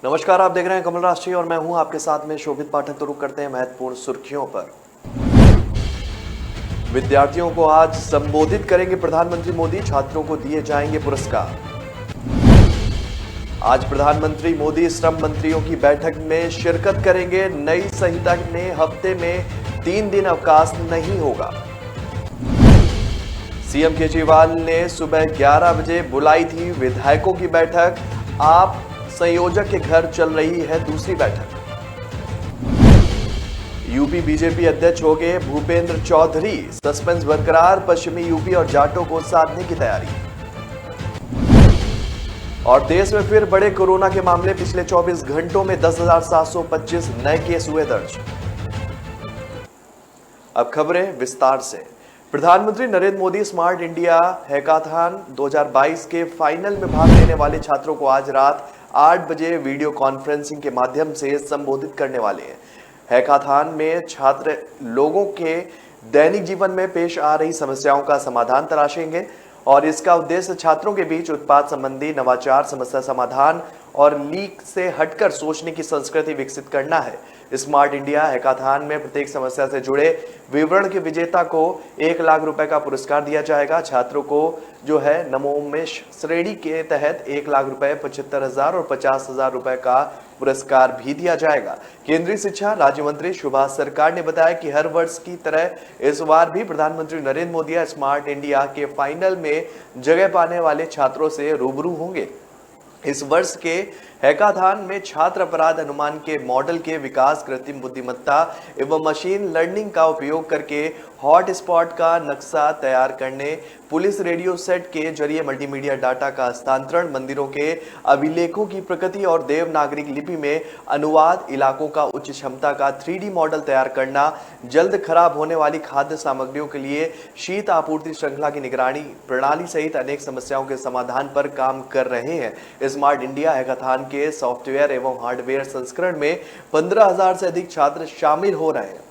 नमस्कार, आप देख रहे हैं कमल राष्ट्रीय और मैं हूं आपके साथ में शोभित पाठक। तो रुक करते हैं महत्वपूर्ण सुर्खियों पर। विद्यार्थियों को आज संबोधित करेंगे प्रधानमंत्री मोदी, छात्रों को दिए जाएंगे पुरस्कार। आज प्रधानमंत्री मोदी श्रम मंत्रियों की बैठक में शिरकत करेंगे। नई संहिता में हफ्ते में 3 दिन अवकाश नहीं होगा। सीएम केजरीवाल ने सुबह 11 बजे बुलाई थी विधायकों की बैठक। आप संयोजक के घर चल रही है दूसरी बैठक। यूपी बीजेपी अध्यक्ष हो गए भूपेंद्र चौधरी, सस्पेंस बरकरार, पश्चिमी यूपी और जाटों को साधने की तैयारी। और देश में फिर बड़े कोरोना के मामले, पिछले 24 घंटों में 10,725 नए केस हुए दर्ज। अब खबरें विस्तार से। प्रधानमंत्री Narendra Modi smart India hackathon 2022 के फाइनल में भाग लेने वाले छात्रों को आज रात 8 बजे वीडियो कॉन्फ्रेंसिंग के माध्यम से संबोधित करने वाले हैं। हैकाथॉन में छात्र लोगों के दैनिक जीवन में पेश आ रही समस्याओं का समाधान तलाशेंगे और इसका उद्देश्य छात्रों के बीच उत्पाद संबंधी नवाचार, समस्या समाधान और लीक से हटकर सोचने की संस्कृति विकसित करना है। स्मार्ट इंडिया हैकाथॉन में प्रत्येक समस्या से जुड़े विवरण के विजेता को 1 लाख रुपए का पुरस्कार दिया जाएगा। छात्रों को जो है नवोन्मेष श्रेणी के तहत 1 लाख रुपए, 75,000 और 50,000 रुपए का पुरस्कार भी दिया जाएगा। केंद्रीय शिक्षा राज्य मंत्री सुभाष सरकार ने बताया कि हर वर्ष की तरह इस बार भी प्रधानमंत्री नरेंद्र मोदी स्मार्ट इंडिया के फाइनल में जगह पाने वाले छात्रों से रूबरू होंगे। इस वर्ष के हैकाथॉन में छात्र अपराध अनुमान के मॉडल के विकास, कृत्रिम बुद्धिमत्ता एवं मशीन लर्निंग का उपयोग करके हॉटस्पॉट का नक्शा तैयार करने, पुलिस रेडियो सेट के जरिए मल्टीमीडिया डाटा का हस्तांतरण, मंदिरों के अभिलेखों की प्रकृति और देवनागरिक लिपि में अनुवाद, इलाकों का उच्च क्षमता का 3D मॉडल तैयार करना, जल्द खराब होने वाली खाद्य सामग्रियों के लिए शीत आपूर्ति श्रृंखला की निगरानी प्रणाली सहित अनेक समस्याओं के समाधान पर काम कर रहे हैं। स्मार्ट इंडिया हैकाथॉन के सॉफ्टवेयर एवं हार्डवेयर संस्करण में 15,000 से अधिक छात्र शामिल हो रहे हैं।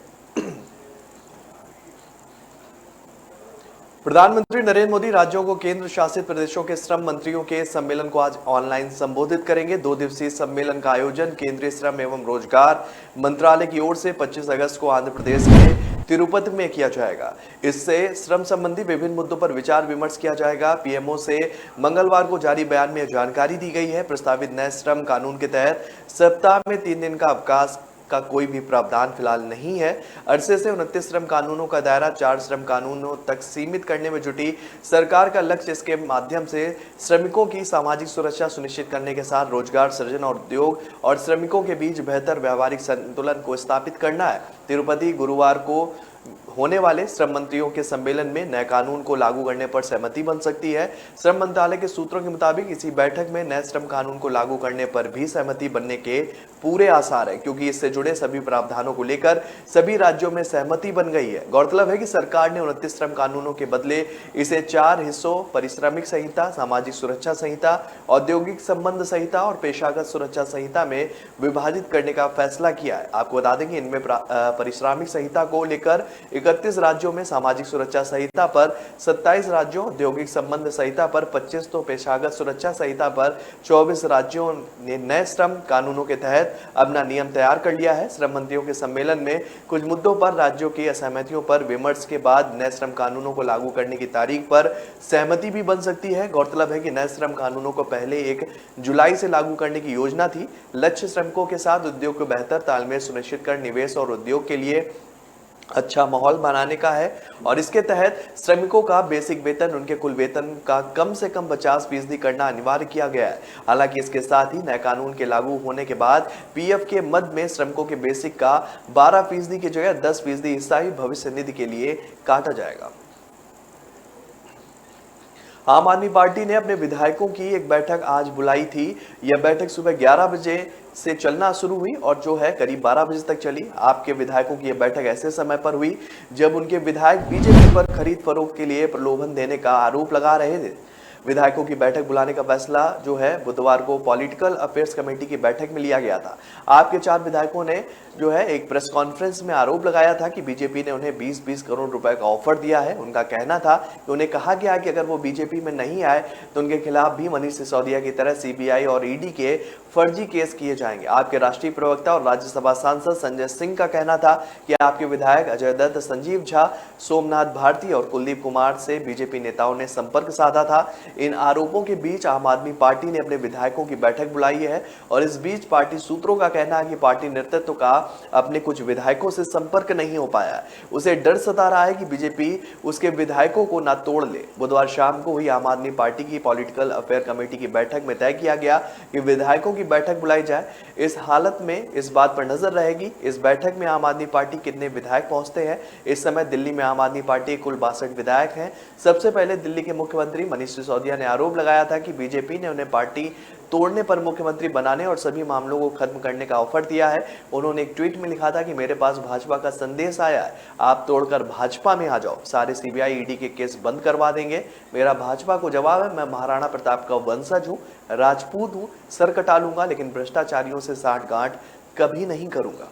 प्रधानमंत्री नरेंद्र मोदी राज्यों को केंद्र शासित प्रदेशों के श्रम मंत्रियों के सम्मेलन को आज ऑनलाइन संबोधित करेंगे। 2 दिवसीय सम्मेलन का आयोजन केंद्रीय श्रम एवं रोजगार मंत्रालय की ओर से 25 अगस्त को आंध्र प्रदेश के तिरुपति में किया जाएगा। इससे श्रम संबंधी विभिन्न मुद्दों पर विचार विमर्श किया जाएगा। पीएमओ से मंगलवार को जारी बयान में जानकारी दी गई है। प्रस्तावित नए श्रम कानून के तहत सप्ताह में 3 दिन का अवकाश का कोई भी प्रावधान फिलहाल नहीं है। अरसे से 29 श्रम कानूनों का दायरा 4 श्रम कानूनों तक सीमित करने में जुटी सरकार का लक्ष्य इसके माध्यम से श्रमिकों की सामाजिक सुरक्षा सुनिश्चित करने के साथ रोजगार सृजन और उद्योग और श्रमिकों के बीच बेहतर व्यवहारिक संतुलन को स्थापित करना है। तिरुपति गुरुवार को होने वाले श्रम मंत्रियों के सम्मेलन में नए कानून को लागू करने पर सहमति बन सकती है। श्रम मंत्रालय के सूत्रों के मुताबिक इसी बैठक में नए श्रम कानून को लागू करने पर भी सहमति बनने के पूरे आसार है, क्योंकि इससे जुड़े सभी प्रावधानों को लेकर सभी राज्यों में सहमति बन गई है। गौरतलब है कि सरकार ने 29 श्रम कानूनों के बदले इसे 4 हिस्सों पारिश्रमिक संहिता, सामाजिक सुरक्षा संहिता, औद्योगिक संबंध संहिता और पेशागत सुरक्षा संहिता में विभाजित करने का फैसला किया है। आपको बता दें कि इनमें पारिश्रमिक संहिता को लेकर 31 राज्यों में, सामाजिक सुरक्षा संहिता पर 27 राज्यों, औद्योगिक संबंध संहिता पर 25 तो पेशागत सुरक्षा संहिता पर 24 राज्यों ने नए श्रम कानूनों के तहत अपना नियम तैयार कर लिया है। श्रम मंत्रियों के सम्मेलन में कुछ मुद्दों पर राज्यों की असहमतियों पर विमर्श के बाद नए श्रम कानूनों को लागू करने की तारीख पर सहमति भी बन सकती है। गौरतलब है कि नए श्रम कानूनों को पहले 1 जुलाई से लागू करने की योजना थी। लक्ष्य श्रमिकों के साथ उद्योग को बेहतर तालमेल सुनिश्चित कर निवेश और उद्योग के लिए अच्छा माहौल बनाने का है और इसके तहत श्रमिकों का बेसिक वेतन उनके कुल वेतन का कम से कम 50% करना अनिवार्य किया गया है। हालांकि इसके साथ ही नए कानून के लागू होने के बाद पीएफ के मद में श्रमिकों के बेसिक का 12% की जगह 10% हिस्सा ही भविष्य निधि के लिए काटा जाएगा। आम आदमी पार्टी ने अपने विधायकों की एक बैठक आज बुलाई थी। यह बैठक सुबह 11 बजे से चलना शुरू हुई और जो है करीब 12 बजे तक चली। आपके विधायकों की यह बैठक ऐसे समय पर हुई जब उनके विधायक बीजेपी पर खरीद फरोख्त के लिए प्रलोभन देने का आरोप लगा रहे थे। विधायकों की बैठक बुलाने का फैसला जो है बुधवार को पॉलिटिकल अफेयर्स कमेटी की बैठक में लिया गया था। आपके 4 विधायकों ने जो है एक प्रेस कॉन्फ्रेंस में आरोप लगाया था कि बीजेपी ने उन्हें 20-20 करोड़ रुपए का ऑफर दिया है। उनका कहना था कि उन्हें कहा गया कि अगर वो बीजेपी में नहीं आए तो उनके खिलाफ भी मनीष सिसोदिया की तरह सीबीआई और ईडी के फर्जी केस किए जाएंगे। आपके राष्ट्रीय प्रवक्ता और राज्यसभा सांसद संजय सिंह का कहना था कि आपके विधायक अजय दत्त, संजीव झा, सोमनाथ भारती और कुलदीप कुमार से बीजेपी नेताओं ने संपर्क साधा था। इन आरोपों के बीच आम आदमी पार्टी ने अपने विधायकों की बैठक बुलाई है और इस बीच पार्टी सूत्रों का कहना है कि पार्टी नेतृत्व का अपने कुछ विधायकों से संपर्क नहीं हो पाया है। उसे डर सता रहा है कि बीजेपी उसके विधायकों को ना तोड़ ले। बुधवार शाम को हुई आम आदमी पार्टी की पॉलिटिकल अफेयर कमेटी की बैठक में तय किया गया कि विधायकों की बैठक बुलाई जाए। इस हालत में इस बात पर नजर रहेगी इस बैठक में आम आदमी पार्टी कितने विधायक पहुंचते हैं। इस समय दिल्ली में आम आदमी पार्टी कुल 62 विधायक हैं। सबसे पहले दिल्ली के मुख्यमंत्री मनीष सिसोदिया ने आरोप लगाया था कि बीजेपी ने उन्हें पार्टी तोड़ने पर मुख्यमंत्री बनाने और सभी मामलों को खत्म करने का ऑफर दिया है। उन्होंने एक ट्वीट में लिखा था कि मेरे पास भाजपा का संदेश आया है, आप तोड़कर भाजपा में आ जाओ, सारे सीबीआई ईडी के केस बंद करवा देंगे। मेरा भाजपा को जवाब है, मैं महाराणा प्रताप का वंशज हूं, राजपूत हूं, सर कटा लूंगा लेकिन भ्रष्टाचारियों से साठगांठ कभी नहीं करूंगा।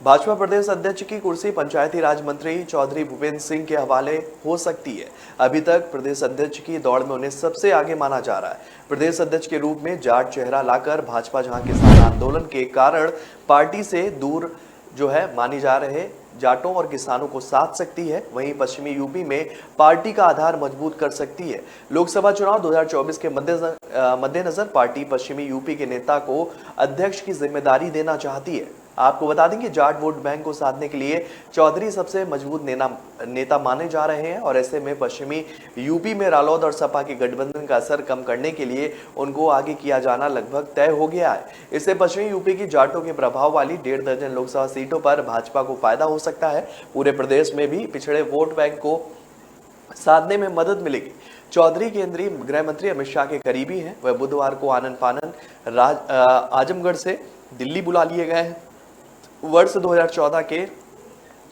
भाजपा प्रदेश अध्यक्ष की कुर्सी पंचायती राज मंत्री चौधरी भूपेंद्र सिंह के हवाले हो सकती है। अभी तक प्रदेश अध्यक्ष की दौड़ में उन्हें सबसे आगे माना जा रहा है। प्रदेश अध्यक्ष के रूप में जाट चेहरा लाकर भाजपा जहां किसान आंदोलन के कारण पार्टी से दूर जो है मानी जा रहे जाटों और किसानों को साध सकती है, वहीं पश्चिमी यूपी में पार्टी का आधार मजबूत कर सकती है। लोकसभा चुनाव 2024 के मद्देनजर पार्टी पश्चिमी यूपी के नेता को अध्यक्ष की जिम्मेदारी देना चाहती है। आपको बता दें कि जाट वोट बैंक को साधने के लिए चौधरी सबसे मजबूत नेता माने जा रहे हैं और ऐसे में पश्चिमी यूपी में रालोद और सपा के गठबंधन का असर कम करने के लिए उनको आगे किया जाना लगभग तय हो गया है। इससे पश्चिमी यूपी की जाटों के प्रभाव वाली 1.5 दर्जन लोकसभा सीटों पर भाजपा को फायदा हो सकता है। पूरे प्रदेश में भी पिछड़े वोट बैंक को साधने में मदद मिलेगी। चौधरी केंद्रीय गृह मंत्री अमित शाह के करीबी हैं। वह बुधवार को आनन फानन आजमगढ़ से दिल्ली बुला लिए गए हैं। वर्ष 2014 के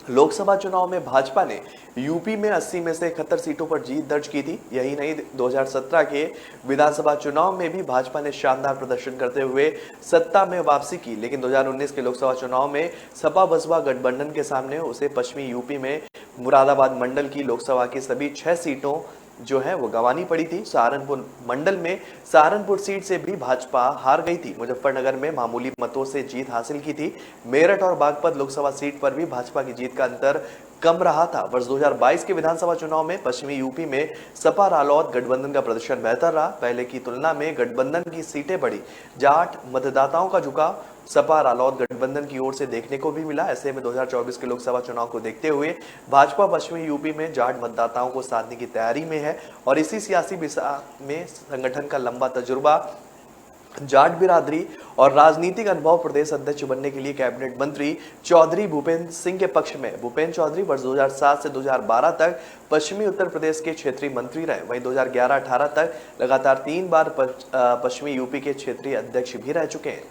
लोकसभा चुनाव में भाजपा ने यूपी में 80 में से 71 सीटों पर जीत दर्ज की थी। यही नहीं, 2017 के विधानसभा चुनाव में भी भाजपा ने शानदार प्रदर्शन करते हुए सत्ता में वापसी की, लेकिन 2019 के लोकसभा चुनाव में सपा बसपा गठबंधन के सामने उसे पश्चिमी यूपी में मुरादाबाद मंडल की लोकसभा की सभी 6 सीटों जो है वो गंवानी पड़ी थी। सहारनपुर मंडल में सहारनपुर सीट से भी भाजपा हार गई थी। मुजफ्फरनगर में मामूली मतों से जीत हासिल की थी। मेरठ और बागपत लोकसभा सीट पर भी भाजपा की जीत का अंतर कम रहा था। वर्ष 2022 के विधानसभा चुनाव में पश्चिमी यूपी में सपा रालोद गठबंधन का प्रदर्शन बेहतर रहा। पहले की तुलना में गठबंधन की सीटें बढ़ी। जाट मतदाताओं का झुकाव सपा रालोद गठबंधन की ओर से देखने को भी मिला। ऐसे में 2024 के लोकसभा चुनाव को देखते हुए भाजपा पश्चिमी यूपी में जाट मतदाताओं को साधने की तैयारी में है और इसी सियासी दिशा में संगठन का लंबा तजुर्बा, जाट बिरादरी और राजनीतिक अनुभव प्रदेश अध्यक्ष बनने के लिए कैबिनेट मंत्री चौधरी भूपेंद्र सिंह के पक्ष में। भूपेंद्र चौधरी वर्ष 2007 से 2012 तक पश्चिमी उत्तर प्रदेश के क्षेत्रीय मंत्री रहे। वहीं 2011-18 तक लगातार 3 बार पश्चिमी यूपी के क्षेत्रीय अध्यक्ष भी रह चुके हैं।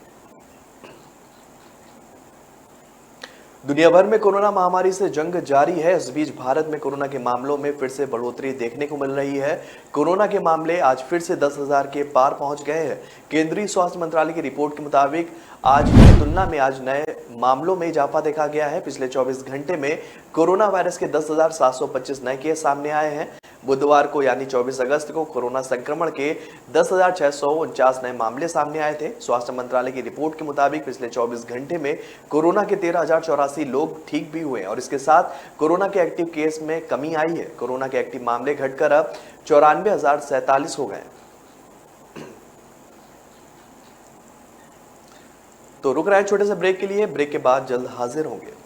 दुनिया भर में कोरोना महामारी से जंग जारी है। इस बीच भारत में कोरोना के मामलों में फिर से बढ़ोतरी देखने को मिल रही है। कोरोना के मामले आज फिर से 10,000 के पार पहुंच गए हैं। केंद्रीय स्वास्थ्य मंत्रालय की रिपोर्ट के मुताबिक आज की तुलना में आज नए मामलों में इजाफा देखा गया है। पिछले 24 घंटे में कोरोना वायरस के 10,725 नए केस सामने आए हैं। बुधवार को यानी 24 अगस्त को कोरोना संक्रमण के 10,649 नए मामले सामने आए थे। स्वास्थ्य मंत्रालय की रिपोर्ट के मुताबिक पिछले 24 घंटे में कोरोना के 13,084 लोग ठीक भी हुए और इसके साथ कोरोना के एक्टिव केस में कमी आई है। कोरोना के एक्टिव मामले घटकर अब 94,047 हो गए। तो रुक रहे हैं छोटे से ब्रेक के लिए। ब्रेक के बाद जल्द हाजिर होंगे।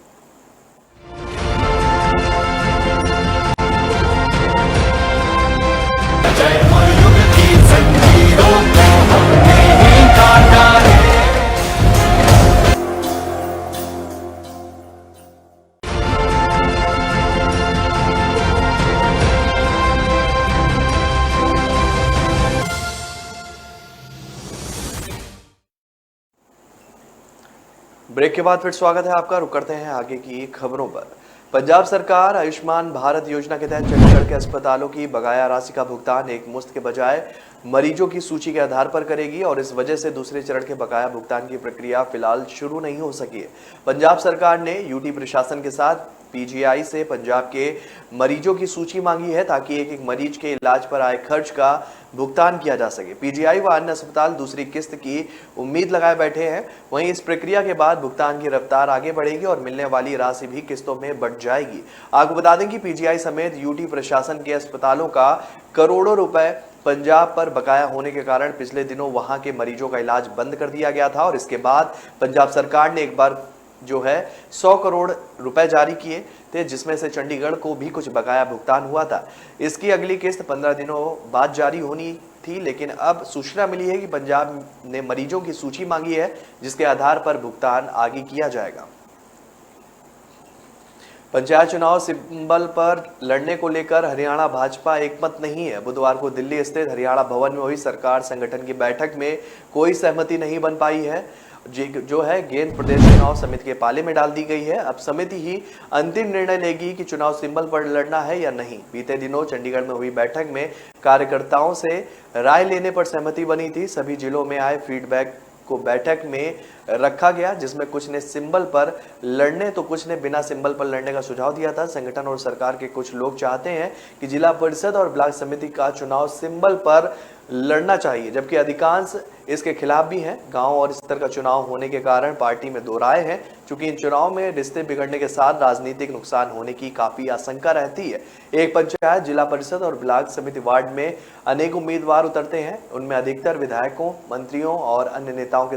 ब्रेक के बाद फिर स्वागत है आपका। रुक करते हैं आगे की खबरों पर। पंजाब सरकार आयुष्मान भारत योजना के तहत चंडीगढ़ के अस्पतालों की बकाया राशि का भुगतान एक मुश्त के बजाय मरीजों की सूची के आधार पर करेगी और इस वजह से दूसरे चरण के बकाया भुगतान की प्रक्रिया फिलहाल शुरू नहीं हो सकी है। पंजाब सरकार ने यूटी प्रशासन के साथ पीजीआई से पंजाब के मरीजों की सूची मांगी है ताकि एक एक मरीज के इलाज पर आए खर्च का भुगतान किया जा सके। पीजीआई व अन्य अस्पताल दूसरी किस्त की उम्मीद लगाए बैठे हैं। वहीं इस प्रक्रिया के बाद भुगतान की रफ्तार आगे बढ़ेगी और मिलने वाली राशि भी किस्तों में बढ़ जाएगी। आपको बता दें कि पीजीआई समेत यूटी प्रशासन के अस्पतालों का करोड़ों रुपए पंजाब पर बकाया होने के कारण पिछले दिनों वहां के मरीजों का इलाज बंद कर दिया गया था और इसके बाद पंजाब सरकार ने एक बार जो है 100 करोड़ रुपए जारी किए थे, जिसमें से चंडीगढ़ को भी कुछ बकाया भुगतान हुआ था। इसकी अगली किस्त 15 दिनों बाद जारी होनी थी, लेकिन अब सूचना मिली है कि पंजाब ने मरीजों की सूची मांगी है जिसके आधार पर भुगतान आगे किया जाएगा। पंचायत चुनाव सिंबल पर लड़ने को लेकर हरियाणा भाजपा एकमत नहीं है। बुधवार को दिल्ली स्थित हरियाणा भवन में हुई सरकार संगठन की बैठक में कोई सहमति नहीं बन पाई है, जो है गेंद प्रदेश चुनाव समिति के पाले में डाल दी गई है। अब समिति ही अंतिम निर्णय लेगी कि चुनाव सिंबल पर लड़ना है या नहीं। बीते दिनों चंडीगढ़ में हुई बैठक में कार्यकर्ताओं से राय लेने पर सहमति बनी थी। सभी जिलों में आए फीडबैक को बैठक में रखा गया, जिसमें कुछ ने सिंबल पर लड़ने तो कुछ ने बिना सिंबल पर लड़ने का सुझाव दिया था। संगठन और सरकार के कुछ लोग चाहते हैं कि जिला परिषद और ब्लॉक समिति का चुनाव सिंबल पर लड़ना चाहिए, जबकि अधिकांश इसके खिलाफ भी हैं। गांव और स्तर का चुनाव होने के कारण पार्टी में दो राय हैं, क्योंकि इन चुनाव में रिश्ते बिगड़ने के साथ राजनीतिक नुकसान होने की काफी आशंका रहती है। एक पंचायत, जिला परिषद और ब्लॉक समिति वार्ड में अनेक उम्मीदवार उतरते हैं। उनमें अधिकतर विधायकों, मंत्रियों और अन्य नेताओं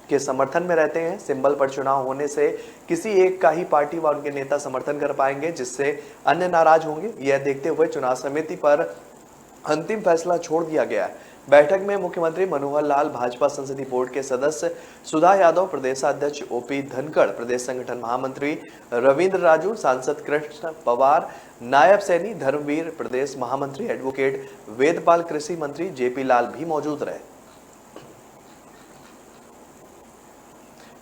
के समर्थन में रहते हैं। सिंबल पर चुनाव होने से किसी एक का ही पार्टी व उनके नेता समर्थन कर पाएंगे, जिससे अन्य नाराज होंगे। यह देखते हुए चुनाव समिति पर अंतिम फैसला छोड़ दिया गया है। बैठक में मुख्यमंत्री मनोहर लाल, भाजपा संसदीय बोर्ड के सदस्य सुधा यादव, प्रदेशाध्यक्ष ओपी धनखड़, प्रदेश संगठन महामंत्री रविंद्र राजू, सांसद कृष्ण पवार, नायब सैनी धर्मवीर, प्रदेश महामंत्री एडवोकेट वेदपाल, कृषि मंत्री जेपी लाल भी मौजूद रहे।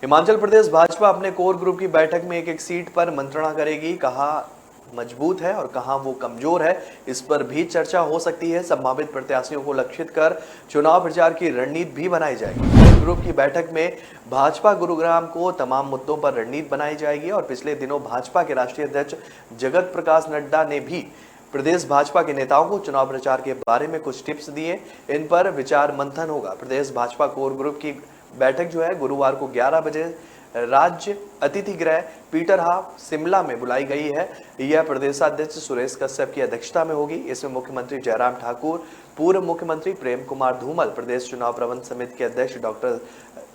हिमाचल प्रदेश भाजपा अपने कोर ग्रुप की बैठक में एक एक सीट पर मंत्रणा करेगी। कहा मजबूत है और कहां वो कमजोर है, इस पर भी चर्चा हो सकती है। संभावित प्रत्याशियों को लक्षित कर चुनाव प्रचार की रणनीति भी बनाई जाएगी। कोर ग्रुप की बैठक में भाजपा गुरुग्राम को तमाम मुद्दों पर रणनीति बनाई जाएगी और पिछले दिनों भाजपा के राष्ट्रीय अध्यक्ष जगत प्रकाश नड्डा ने भी प्रदेश भाजपा के नेताओं को चुनाव प्रचार के बारे में कुछ टिप्स दिए। इन पर विचार मंथन होगा। प्रदेश भाजपा कोर ग्रुप की बैठक जो है गुरुवार को 11 बजे राज्य अतिथि गृह पीटर हाफ शिमला में बुलाई गई है। यह प्रदेशाध्यक्ष सुरेश कश्यप की अध्यक्षता में होगी। इसमें मुख्यमंत्री जयराम ठाकुर, पूर्व मुख्यमंत्री प्रेम कुमार धूमल, प्रदेश चुनाव प्रबंध समिति के अध्यक्ष डॉक्टर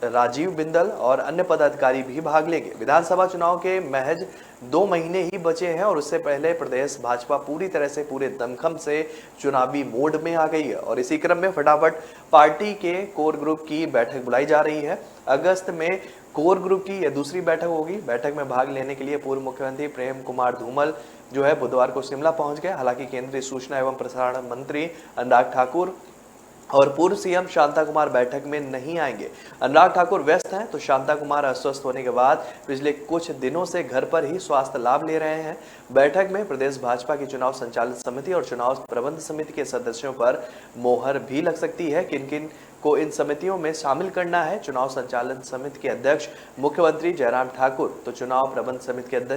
राजीव बिंदल और अन्य पदाधिकारी भी भाग लेंगे। विधानसभा चुनाव के महज 2 महीने ही बचे हैं और उससे पहले प्रदेश भाजपा पूरी तरह से पूरे दमखम से चुनावी मोड में आ गई है और इसी क्रम में फटाफट पार्टी के कोर ग्रुप की बैठक बुलाई जा रही है। अगस्त में कोर ग्रुप की यह दूसरी बैठक होगी। बैठक में भाग लेने के लिए पूर्व मुख्यमंत्री प्रेम कुमार धूमल जो है बुधवार को शिमला पहुंच गए। हालांकि केंद्रीय सूचना एवं प्रसारण मंत्री अनुराग ठाकुर और पूर्व सीएम शांता कुमार बैठक में नहीं आएंगे। अनुराग ठाकुर व्यस्त हैं तो शांता कुमार अस्वस्थ होने के बाद पिछले कुछ दिनों से घर पर ही स्वास्थ्य लाभ ले रहे हैं। बैठक में प्रदेश भाजपा की चुनाव संचालन समिति और चुनाव प्रबंध समिति के सदस्यों पर मोहर भी लग सकती है। किन किन को इन समितियों में शामिल करना है? चुनाव संचालन समिति के अध्यक्ष मुख्यमंत्री जयराम ठाकुर, तो चुनाव प्रबंध समिति के अध्यक्ष